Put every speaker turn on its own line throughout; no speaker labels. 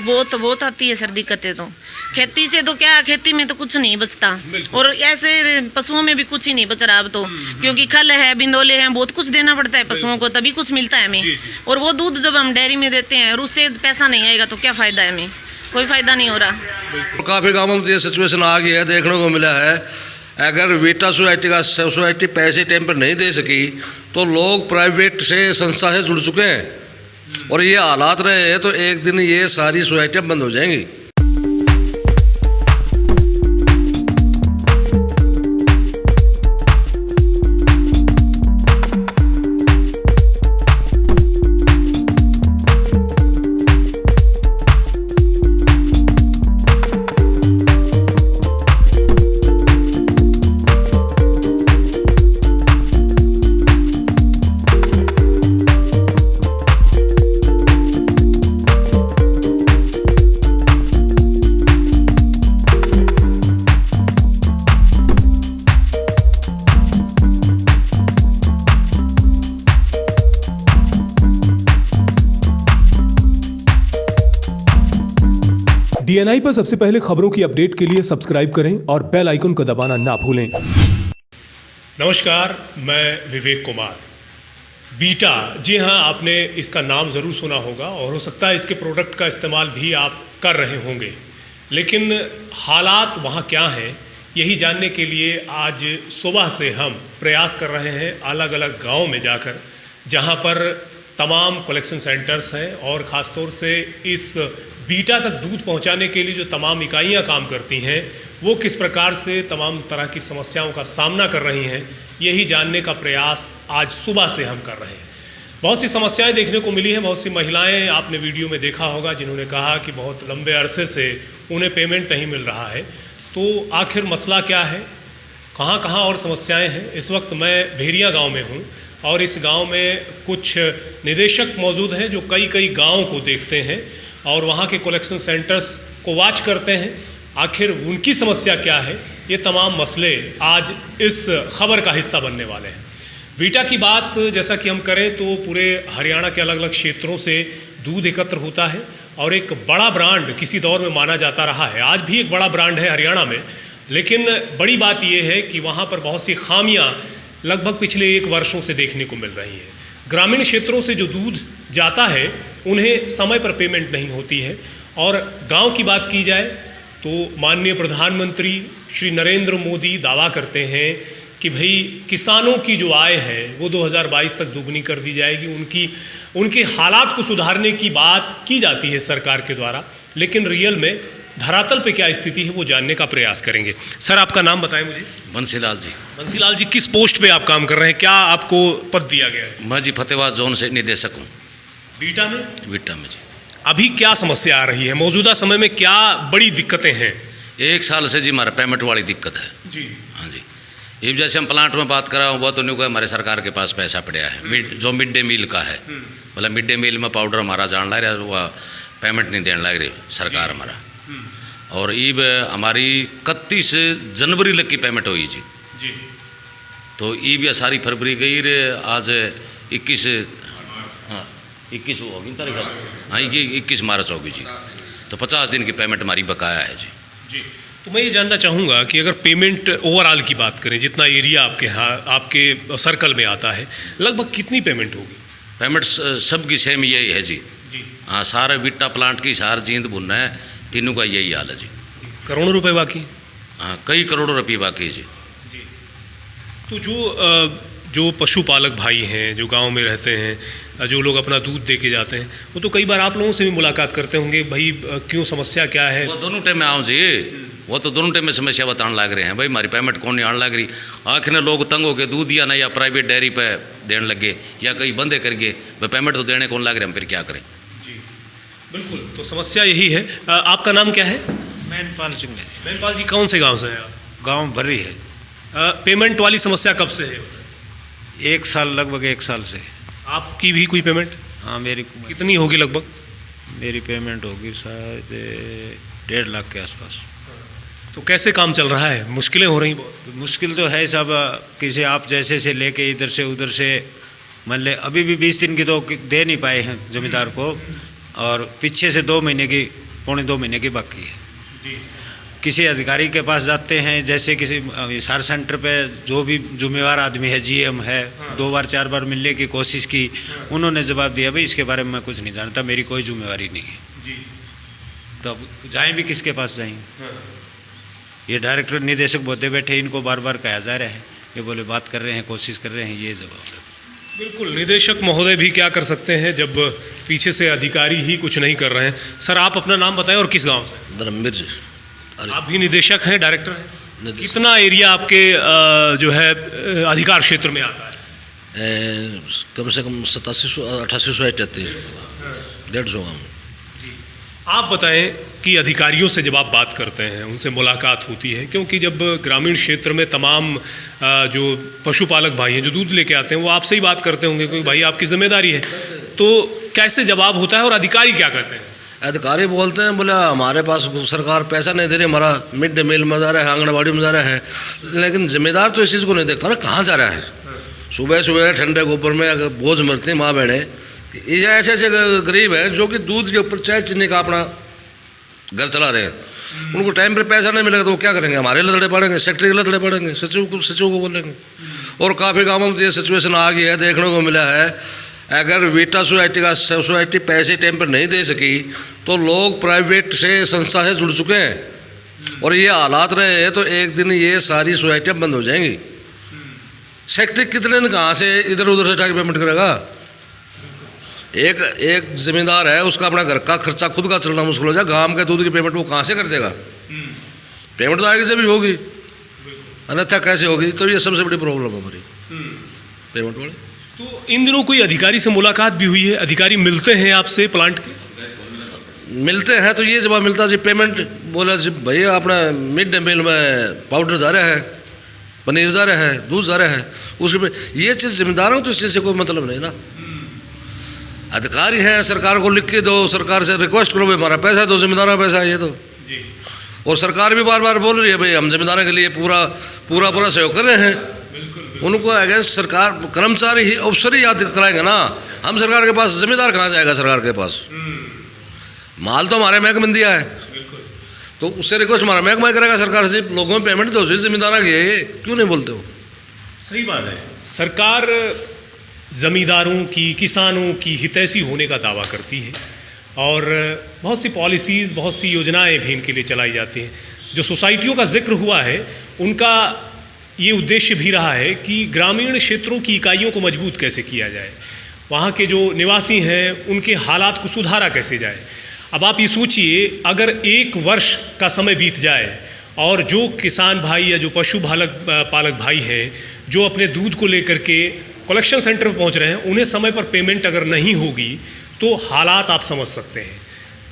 बहुत आती है सर दिक्कतें तो। खेती से तो क्या, खेती में तो कुछ नहीं बचता, और ऐसे पशुओं में भी कुछ ही नहीं बच रहा अब तो, क्योंकि खल है, बिंदोले हैं, बहुत कुछ देना पड़ता है पशुओं को, तभी कुछ मिलता है हमें। और वो दूध जब हम डेयरी में देते हैं और उससे पैसा नहीं आएगा तो क्या फ़ायदा है, हमें कोई फ़ायदा नहीं हो रहा।
काफ़ी गाँवों में ये सिचुएशन आ गई है, देखने को मिला है। अगर वीटा सोसाइटी पैसे टाइम पर नहीं दे सकी तो लोग प्राइवेट से संस्था से जुड़ चुके हैं, और ये हालात रहे हैं तो एक दिन ये सारी सोसाइटियाँ बंद हो जाएंगी।
डीएनआई पर सबसे पहले खबरों की अपडेट के लिए सब्सक्राइब करें और बेल आइकन को दबाना ना भूलें।
नमस्कार, मैं विवेक कुमार। बीटा, जी हाँ, आपने इसका नाम ज़रूर सुना होगा और हो सकता है इसके प्रोडक्ट का इस्तेमाल भी आप कर रहे होंगे, लेकिन हालात वहाँ क्या हैं यही जानने के लिए आज सुबह से हम प्रयास कर रहे हैं अलग अलग गाँव में जाकर, जहाँ पर तमाम कलेक्शन सेंटर्स हैं और ख़ासतौर से इस बीटा तक दूध पहुंचाने के लिए जो तमाम इकाइयां काम करती हैं वो किस प्रकार से तमाम तरह की समस्याओं का सामना कर रही हैं, यही जानने का प्रयास आज सुबह से हम कर रहे हैं। बहुत सी समस्याएं देखने को मिली हैं। बहुत सी महिलाएं, आपने वीडियो में देखा होगा, जिन्होंने कहा कि बहुत लंबे अरसे से उन्हें पेमेंट नहीं मिल रहा है। तो आखिर मसला क्या है, कहाँ कहाँ और समस्याएँ हैं? इस वक्त मैं भेरिया गाँव में हूँ और इस गाँव में कुछ निदेशक मौजूद हैं जो कई गाँव को देखते हैं और वहाँ के कलेक्शन सेंटर्स को वॉच करते हैं। आखिर उनकी समस्या क्या है, ये तमाम मसले आज इस खबर का हिस्सा बनने वाले हैं। बीटा की बात जैसा कि हम करें तो पूरे हरियाणा के अलग अलग क्षेत्रों से दूध एकत्र होता है और एक बड़ा ब्रांड किसी दौर में माना जाता रहा है। आज भी एक बड़ा ब्रांड है हरियाणा में, लेकिन बड़ी बात यह है कि वहाँ पर बहुत सी खामियाँ लगभग पिछले 1 वर्षों से देखने को मिल रही हैं। ग्रामीण क्षेत्रों से जो दूध जाता है उन्हें समय पर पेमेंट नहीं होती है, और गांव की बात की जाए तो माननीय प्रधानमंत्री श्री नरेंद्र मोदी दावा करते हैं कि भाई किसानों की जो आय है वो 2022 तक दोगुनी कर दी जाएगी। उनके हालात को सुधारने की बात की जाती है सरकार के द्वारा, लेकिन रियल में धरातल पे क्या स्थिति है वो जानने का प्रयास करेंगे। सर, आपका नाम बताएं मुझे।
बंसीलाल जी।
बंसीलाल जी, किस पोस्ट पे आप काम कर रहे हैं, क्या आपको पद दिया गया है?
मैं जी फतेहाबाद जोन से निदेशक हूँ।
बीटा में?
बीटा में जी।
अभी क्या समस्या आ रही है, मौजूदा समय में क्या बड़ी दिक्कतें हैं?
1 साल से जी हमारा पेमेंट वाली दिक्कत है
जी।
हाँ जी। ये जैसे हम प्लांट में बात कर रहा हूँ, वो तो नहीं हुआ, हमारे सरकार के पास पैसा पड़ा है जो मिड डे मील का है। मतलब मिड डे मील में पाउडर हमारा जान लग रहा है, वो पेमेंट नहीं देने लग रही सरकार हमारा। और ईब हमारी 31 जनवरी लग की पेमेंट हुई जी। तो ईब या सारी फरवरी गई रे, आज 21 होगी तारीख, हाँ 21 मार्च होगी जी। तो 50 दिन की पेमेंट हमारी बकाया है जी।
तो मैं ये जानना चाहूँगा कि अगर पेमेंट ओवरऑल की बात करें, जितना एरिया आपके सर्कल में आता है, लगभग कितनी पेमेंट होगी?
पेमेंट सबकी सेम यही है जी। हाँ, सारे बीटा प्लांट की सार जींद भुनना है, तीनों का यही हाल है जी।
करोड़ों रुपए बाकी?
हाँ, कई करोड़ों रुपये बाकी है जी।
तो जो पशुपालक भाई हैं, जो गांव में रहते हैं, जो लोग अपना दूध दे के जाते हैं, वो तो कई बार आप लोगों से भी मुलाकात करते होंगे, भाई क्यों, समस्या क्या है?
वो दोनों टाइम में आओ जी, वो तो दोनों टाइम में समस्या बताने लग रहे हैं, भाई हमारी पेमेंट कौन नहीं आने लग रही। आखिर में लोग तंग होकर दूध या ना या प्राइवेट डेयरी पे देने लगे या कहीं बंदे करके, भाई पेमेंट तो देने कौन लग रहे, हम फिर क्या करें?
जी बिल्कुल, तो समस्या यही है। आपका नाम क्या है?
मैनपाल सिंह है।
मैनपाल जी, कौन से गाँव से हैं आप?
गाँव भरी है।
पेमेंट वाली समस्या कब से है?
1 साल, लगभग 1 साल से।
आपकी भी कोई पेमेंट?
हाँ, मेरी
कितनी होगी लगभग?
मेरी पेमेंट होगी शायद 1.5 लाख के आसपास।
तो कैसे काम चल रहा है, मुश्किलें हो रही बहुत?
मुश्किल तो है सब, किसी आप जैसे से लेके इधर से उधर से, मान ले अभी भी 20 दिन की तो दे नहीं पाए हैं जमींदार को, और पीछे से 2 महीने की पौने 2 महीने की बाकी है। किसी अधिकारी के पास जाते हैं, जैसे किसी हिसार सेंटर पे जो भी जिम्मेवार आदमी है, जीएम है, 2 बार 4 बार मिलने की कोशिश की, उन्होंने जवाब दिया भाई इसके बारे में मैं कुछ नहीं जानता, मेरी कोई जिम्मेवारी नहीं है। तो अब जाएं भी किसके पास जाएंगे? ये डायरेक्टर निदेशक बोलते बैठे, इनको बार बार कहा जा रहा है, ये बोले बात कर रहे हैं, कोशिश कर रहे हैं, ये जवाब है।
बिल्कुल, निदेशक महोदय भी क्या कर सकते हैं जब पीछे से अधिकारी ही कुछ नहीं कर रहे हैं। सर, आप अपना नाम बताएं और किस गांव से?
धर्मवीर जी।
आप भी निदेशक हैं, डायरेक्टर हैं? कितना एरिया आपके जो है अधिकार क्षेत्र में आता है?
कम से कम 8700 88 150 गाँव।
आप बताएं कि अधिकारियों से जब आप बात करते हैं, उनसे मुलाकात होती है, क्योंकि जब ग्रामीण क्षेत्र में तमाम जो पशुपालक भाई हैं जो दूध लेके आते हैं वो आपसे ही बात करते होंगे क्योंकि भाई आपकी जिम्मेदारी है, तो कैसे जवाब होता है और अधिकारी क्या कहते हैं?
अधिकारी बोलते हैं बोले हमारे पास सरकार पैसा नहीं दे रही, हमारा मिड डे मील में जा रहा है, आंगनबाड़ी में जा रहा है, लेकिन जिम्मेदार तो इस चीज़ को नहीं देखता ना कहाँ जा रहा है। सुबह सुबह ठंडे गोबर में अगर बोझ मरती माँ बहनें, ये ऐसे ऐसे गरीब हैं जो कि दूध के ऊपर चाय चीनी का अपना घर चला रहे हैं, उनको टाइम पर पैसा नहीं मिलेगा तो वो क्या करेंगे? हमारे लड़े पड़ेंगे, सेक्रेटरी के लड़े पड़ेंगे, सचिव को बोलेंगे। और काफ़ी गाँवों में ये सिचुएशन आ गई है, देखने को मिला है, अगर वीटा सोसाइटी पैसे टाइम पर नहीं दे सकी तो लोग प्राइवेट से संस्था से जुड़ चुके हैं और ये हालात रहे हैं तो एक दिन ये सारी सोसाइटियाँ बंद हो जाएंगी। सेक्रेटरी कितने दिन कहाँ से इधर उधर से टाइम पेमेंट करेगा? एक जिम्मेदार है, उसका अपना घर का खर्चा खुद का चलना मुश्किल हो जाए, गांव के दूध की पेमेंट वो कहाँ से कर देगा? पेमेंट तो आगे से भी होगी, अन्यथा कैसे होगी? तो ये सबसे बड़ी प्रॉब्लम है हमारी पेमेंट वाले।
तो इन दिनों कोई अधिकारी से मुलाकात भी हुई है? अधिकारी मिलते हैं आपसे प्लांट के?
मिलते हैं तो ये जवाब मिलता जी पेमेंट, बोला जी भैया अपना मिड डे मील में पाउडर जा रहा है, पनीर जा रहा है, दूध जा रहा है, उसके ये चीज़ जिम्मेदार हो तो इस चीज़ से कोई मतलब नहीं ना। अधिकारी हैं, सरकार को लिख के दो, सरकार से रिक्वेस्ट करो भाई हमारा पैसा दो, जिम्मेदारों का पैसा है ये तो। और सरकार भी बार बार बोल रही है भाई हम जिम्मेदारों के लिए पूरा सहयोग कर रहे हैं। उनको अगेंस्ट सरकार कर्मचारी ही अफसर ही याद कराएंगे ना, हम सरकार के पास, जिम्मेदार कहाँ जाएगा सरकार के पास? माल तो हमारे महकमे में दिया है, तो उससे रिक्वेस्ट हमारा महकमा करेगा सरकार से, लोगों में पेमेंट दो, जिम्मेदार की है, ये क्यों नहीं बोलते हो?
सही बात है, सरकार ज़मींदारों की, किसानों की हितैषी होने का दावा करती है और बहुत सी पॉलिसीज़, बहुत सी योजनाएं भी इनके लिए चलाई जाती हैं। जो सोसाइटियों का जिक्र हुआ है उनका ये उद्देश्य भी रहा है कि ग्रामीण क्षेत्रों की इकाइयों को मजबूत कैसे किया जाए, वहाँ के जो निवासी हैं उनके हालात को सुधारा कैसे जाए। अब आप ये सोचिए, अगर 1 वर्ष का समय बीत जाए और जो किसान भाई या जो पशु पालक भाई हैं जो अपने दूध को लेकर के कलेक्शन सेंटर पर पहुंच रहे हैं, उन्हें समय पर पेमेंट अगर नहीं होगी तो हालात आप समझ सकते हैं।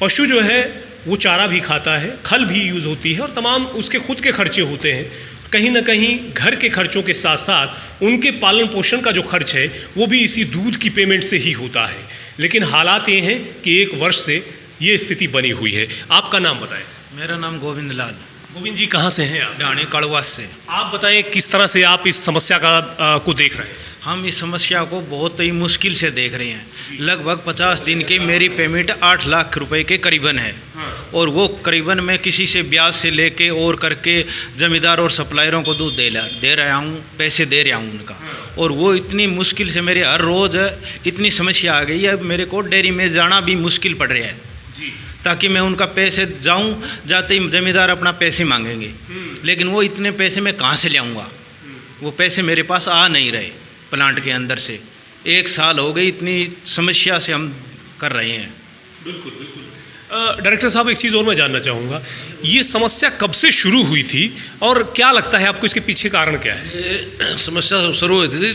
पशु जो है वो चारा भी खाता है, खल भी यूज़ होती है और तमाम उसके खुद के खर्चे होते हैं। कहीं ना कहीं घर के खर्चों के साथ साथ उनके पालन पोषण का जो खर्च है वो भी इसी दूध की पेमेंट से ही होता है। लेकिन हालात ये हैं कि 1 वर्ष से ये स्थिति बनी हुई है। आपका नाम बताएं।
मेरा नाम गोविंद लाल।
गोविंद जी, कहाँ से हैं आप?
ढाणी कड़वास से।
आप बताएं किस तरह से आप इस समस्या को देख रहे हैं?
हम इस समस्या को बहुत ही मुश्किल से देख रहे हैं। लगभग 50 दिन की मेरी पेमेंट 8 लाख रुपए के करीबन है और वो करीबन मैं किसी से ब्याज से लेके और करके ज़मींदार और सप्लायरों को दूध दे रहा हूँ, पैसे दे रहा हूँ उनका, और वो इतनी मुश्किल से मेरे हर रोज़ इतनी समस्या आ गई है, मेरे को डेयरी में जाना भी मुश्किल पड़ रहा है ताकि मैं उनका पैसे जाते ही ज़मींदार अपना पैसे मांगेंगे, लेकिन वो इतने पैसे मैं कहाँ से ले आऊँगा? वो पैसे मेरे पास आ नहीं रहे प्लांट के अंदर से। 1 साल हो गई, इतनी समस्या से हम कर रहे हैं।
बिल्कुल बिल्कुल। डायरेक्टर साहब, एक चीज़ और मैं जानना चाहूँगा, ये समस्या कब से शुरू हुई थी और क्या लगता है आपको इसके पीछे कारण क्या है?
ये समस्या शुरू हुई थी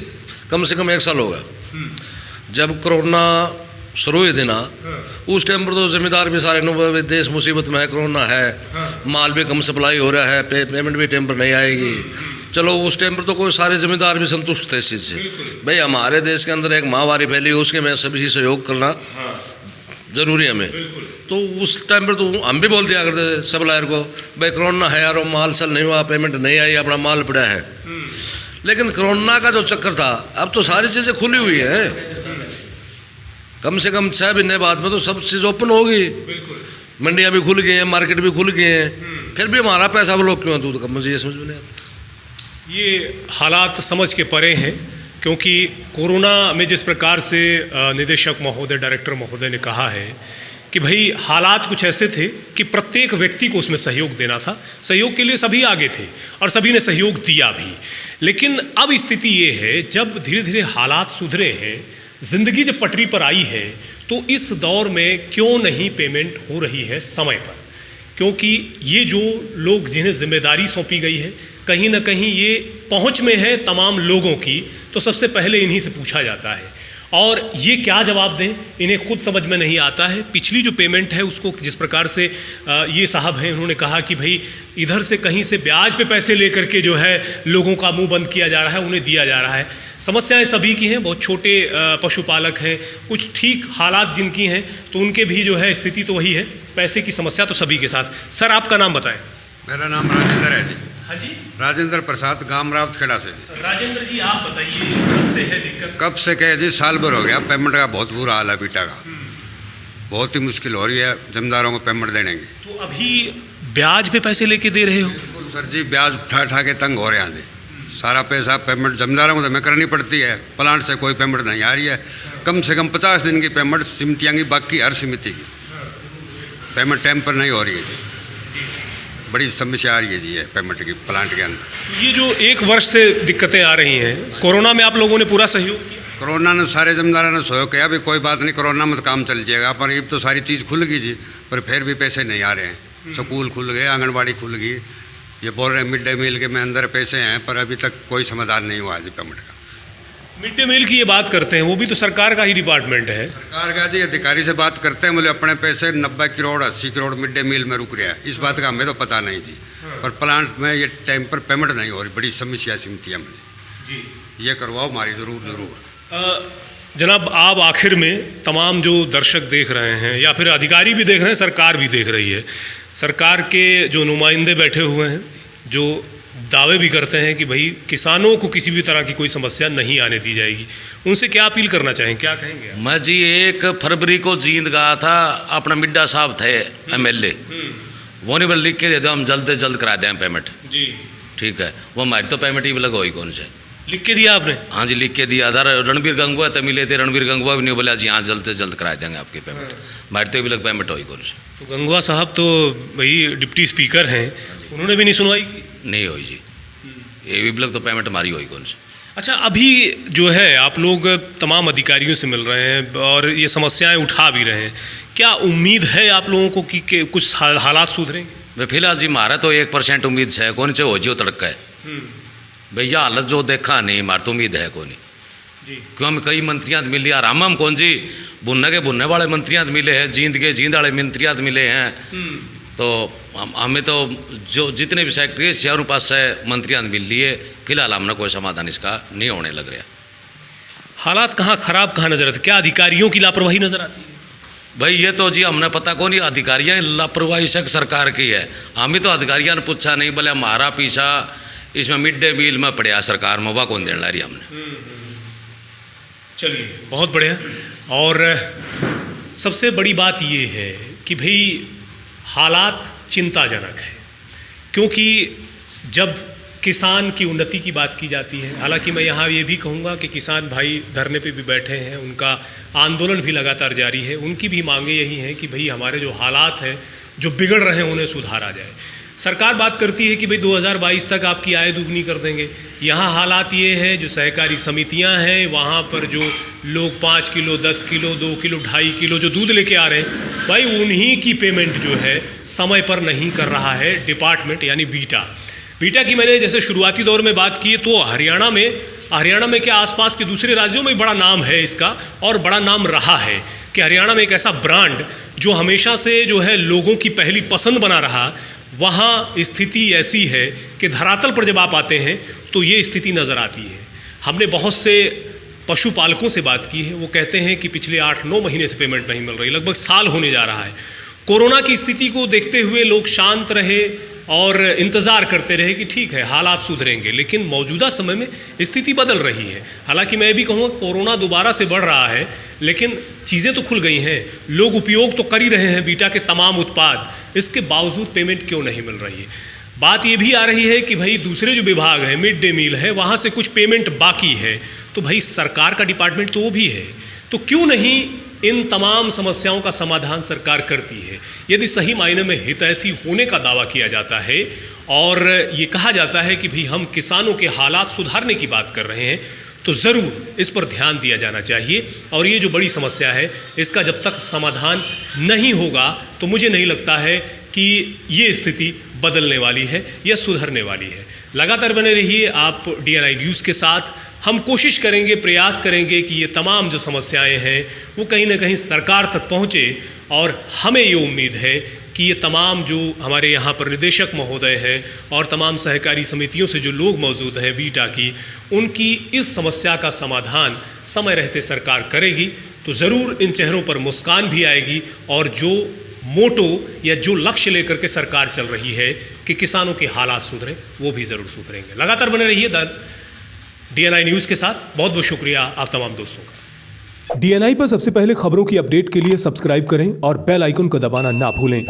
कम से कम 1 साल होगा। जब कोरोना शुरू हुई थी ना, उस टाइम पर तो जिम्मेदार भी सारे देश मुसीबत में है, कोरोना है, माल भी कम सप्लाई हो रहा है, पेमेंट भी टाइम पर नहीं आएगी। चलो उस टाइम पर तो कोई सारे जिम्मेदार भी संतुष्ट थे इस चीज़ से, भाई हमारे देश के अंदर एक महामारी फैली है, उसके में सभी सहयोग करना ज़रूरी है हमें। तो उस टाइम पर तो हम भी बोल दिया करते थे सप्लायर को, भाई कोरोना है यार, माल सेल नहीं हुआ, पेमेंट नहीं आई, अपना माल पड़ा है। लेकिन कोरोना का जो चक्कर था, अब तो सारी चीज़ें खुली हुई है, कम से कम 6 महीने बाद में तो सब चीज़ ओपन होगी। मंडियाँ भी खुल गई हैं, मार्केट भी खुल गए हैं, फिर भी हमारा पैसा वो लोग क्यों दूध कम, मुझे ये समझ में नहीं आता।
ये हालात समझ के परे हैं, क्योंकि कोरोना में जिस प्रकार से निदेशक महोदय, डायरेक्टर महोदय ने कहा है कि भाई हालात कुछ ऐसे थे कि प्रत्येक व्यक्ति को उसमें सहयोग देना था, सहयोग के लिए सभी आगे थे और सभी ने सहयोग दिया भी। लेकिन अब स्थिति ये है, जब धीरे धीरे हालात सुधरे हैं, ज़िंदगी जब पटरी पर आई है, तो इस दौर में क्यों नहीं पेमेंट हो रही है समय पर? क्योंकि ये जो लोग जिन्हें जिम्मेदारी सौंपी गई है, कहीं ना कहीं ये पहुंच में है तमाम लोगों की, तो सबसे पहले इन्हीं से पूछा जाता है और ये क्या जवाब दें इन्हें खुद समझ में नहीं आता है। पिछली जो पेमेंट है उसको जिस प्रकार से ये साहब हैं, उन्होंने कहा कि भाई इधर से कहीं से ब्याज पे पैसे लेकर के जो है लोगों का मुंह बंद किया जा रहा है, उन्हें दिया जा रहा है। समस्याएं सभी की हैं, बहुत छोटे पशुपालक हैं, कुछ ठीक हालात जिनकी हैं तो उनके भी जो है स्थिति तो वही है, पैसे की समस्या तो सभी के साथ। सर आपका नाम बताएं।
मेरा नाम राजेंद्र है जी।
हाँ जी,
राजेंद्र प्रसाद, गांव रावतखेड़ा से जी।
राजेंद्र जी आप बताइए, कब से है दिक्कत?
कब से कहे जी, साल भर हो गया। पेमेंट का बहुत बुरा हाल है बीटा का, बहुत ही मुश्किल हो रही है जमींदारों को पेमेंट देने की।
तो अभी ब्याज पे पैसे लेके दे रहे हो?
बिल्कुल सर जी, ब्याज उठा उठा के तंग हो रहे हैं जी। सारा पैसा पेमेंट जमींदारों को तो हमें करनी पड़ती है, प्लांट से कोई पेमेंट नहीं आ रही है। कम से कम 50 दिन की पेमेंट समितियाँ की, बाकी हर समिति की पेमेंट टाइम पर नहीं हो रही है जी। बड़ी समस्या आ रही है जी ये पेमेंट की प्लांट के अंदर।
ये जो 1 वर्ष से दिक्कतें आ रही हैं, कोरोना में आप लोगों ने पूरा सहयोग किया?
कोरोना ने सारे जमींदारों ने सहयोग किया, अभी कोई बात नहीं, कोरोना में तो काम चल जाएगा, पर अब तो सारी चीज़ खुल गई जी, पर फिर भी पैसे नहीं आ रहे हैं। स्कूल खुल गए, आंगनबाड़ी खुल गई, ये बोल रहे हैं मिड डे मील के में अंदर पैसे हैं, पर अभी तक कोई समाधान नहीं हुआ जी पेमेंट का।
मिड डे मील की ये बात करते हैं, वो भी तो सरकार का ही डिपार्टमेंट है।
सरकार का जी अधिकारी से बात करते हैं, बोले अपने पैसे 90 crore 80 crore mid day meal में रुक रहा है। इस बात का हमें तो पता नहीं जी, पर प्लांट में ये टाइम पर पेमेंट नहीं हो रही, बड़ी समस्या समितियाँ में जी। ये करवाओ हमारी ज़रूर।
जनाब आप आखिर में तमाम जो दर्शक देख रहे हैं या फिर अधिकारी भी देख रहे हैं, सरकार भी देख रही है, सरकार के जो नुमाइंदे बैठे हुए हैं जो दावे भी करते हैं कि भाई किसानों को किसी भी तरह की कोई समस्या नहीं आने दी जाएगी, उनसे क्या अपील करना चाहें, क्या कहेंगे आप?
मैं जी 1 फरवरी को जींद गया था, अपना मिड्डा साहब थे MLA, वो नहीं बोले लिख के दे दो, हम जल्द से जल्द करा दें पेमेंट
जी।
ठीक है, वो हमारी तो पेमेंट ही लगा हुई कौन से।
लिख के दिया आपने?
हाँ जी लिख के दिया था। रणबीर गंगवा तो मिले थे, रणबीर गंगवा भी नहीं बोला जी हाँ जल्द से जल्द करा देंगे आपकी पेमेंट, हमारी तो भी लग पेमेंट हुई कौन से।
तो गंगवा साहब तो भाई डिप्टी स्पीकर हैं, उन्होंने भी नहीं सुनवाई की?
नहीं हुई जी, ये भी लग तो पेमेंट हमारी हुई कौन से।
अच्छा, अभी जो है आप लोग तमाम अधिकारियों से मिल रहे हैं और ये समस्याएं उठा भी रहे हैं, क्या उम्मीद है आप लोगों को कि कुछ हालात सुधरेंगे?
भाई फिलहाल जी हमारा तो 1% उम्मीद है, कौन से हो जो तड़का है भैया, हालत जो देखा नहीं, हमारी तो उम्मीद है कौन जी। क्यों हम कई मंत्रियाँ मिले यार, हम कौन जी बुनने के बुनने वाले मंत्रियाँ मिले हैं, जींद के जींद वाले मंत्रियाँ मिले हैं, तो हमें तो जो जितने भी सेक्रेटरी चारों पास से मंत्रियाँ मिल लिए, फिलहाल हमने कोई समाधान इसका नहीं होने लग रहा।
हालात कहाँ खराब कहाँ नजर आते, क्या अधिकारियों की लापरवाही नजर आती है?
भाई ये तो जी हमने पता कौन, अधिकारियाँ लापरवाही से सरकार की है, हमें तो अधिकारियों ने पूछा नहीं, बोले हमारा पीछा इसमें मिड डे मील में पड़ा सरकार में, वह कौन देने ला रही हमने।
चलिए बहुत बढ़िया। और सबसे बड़ी बात ये है कि भाई हालात चिंताजनक है, क्योंकि जब किसान की उन्नति की बात की जाती है, हालांकि मैं यहाँ ये भी कहूँगा कि किसान भाई धरने पे भी बैठे हैं, उनका आंदोलन भी लगातार जारी है, उनकी भी मांगे यही हैं कि भाई हमारे जो हालात हैं जो बिगड़ रहे हैं उन्हें सुधारा जाए। सरकार बात करती है कि भाई 2022 तक आपकी आय दुगनी कर देंगे, यहाँ हालात ये है जो सहकारी समितियाँ हैं वहाँ पर जो लोग 5 किलो 10 किलो 2 किलो 2.5 किलो जो दूध लेके आ रहे हैं, भाई उन्हीं की पेमेंट जो है समय पर नहीं कर रहा है डिपार्टमेंट, यानी बीटा की मैंने जैसे शुरुआती दौर में बात की तो हरियाणा में क्या आसपास के दूसरे राज्यों में बड़ा नाम है इसका, और बड़ा नाम रहा है कि हरियाणा में एक ऐसा ब्रांड जो हमेशा से जो है लोगों की पहली पसंद बना रहा, वहाँ स्थिति ऐसी है कि धरातल पर जब आप आते हैं तो ये स्थिति नज़र आती है। हमने बहुत से पशुपालकों से बात की है, वो कहते हैं कि पिछले 8-9 महीने से पेमेंट नहीं मिल रही, लगभग साल होने जा रहा है। कोरोना की स्थिति को देखते हुए लोग शांत रहे और इंतज़ार करते रहे कि ठीक है हालात सुधरेंगे, लेकिन मौजूदा समय में स्थिति बदल रही है। हालांकि मैं भी कहूँगा कोरोना दोबारा से बढ़ रहा है, लेकिन चीज़ें तो खुल गई हैं, लोग उपयोग तो कर ही रहे हैं बीटा के तमाम उत्पाद, इसके बावजूद पेमेंट क्यों नहीं मिल रही है। बात ये भी आ रही है कि भाई दूसरे जो विभाग है, मिड डे मील है, वहाँ से कुछ पेमेंट बाकी है, तो भाई सरकार का डिपार्टमेंट तो वो भी है, तो क्यों नहीं इन तमाम समस्याओं का समाधान सरकार करती है। यदि सही मायने में हितैषी होने का दावा किया जाता है और ये कहा जाता है कि भाई हम किसानों के हालात सुधारने की बात कर रहे हैं, तो ज़रूर इस पर ध्यान दिया जाना चाहिए। और ये जो बड़ी समस्या है, इसका जब तक समाधान नहीं होगा तो मुझे नहीं लगता है कि ये स्थिति बदलने वाली है या सुधरने वाली है। लगातार बने रहिए आप DNI न्यूज़ के साथ। हम कोशिश करेंगे, प्रयास करेंगे कि ये तमाम जो समस्याएं हैं वो कहीं ना कहीं सरकार तक पहुँचे, और हमें ये उम्मीद है कि ये तमाम जो हमारे यहाँ पर निदेशक महोदय हैं और तमाम सहकारी समितियों से जो लोग मौजूद हैं बीटा की, उनकी इस समस्या का समाधान समय रहते सरकार करेगी, तो ज़रूर इन चेहरों पर मुस्कान भी आएगी, और जो मोटो या जो लक्ष्य लेकर के सरकार चल रही है कि किसानों के हालात सुधरें, वो भी ज़रूर सुधरेंगे। लगातार बने रहिए DNI न्यूज़ के साथ। बहुत बहुत शुक्रिया आप तमाम दोस्तों का।
DNI पर सबसे पहले खबरों की अपडेट के लिए सब्सक्राइब करें और बेल आइकन को दबाना ना भूलें।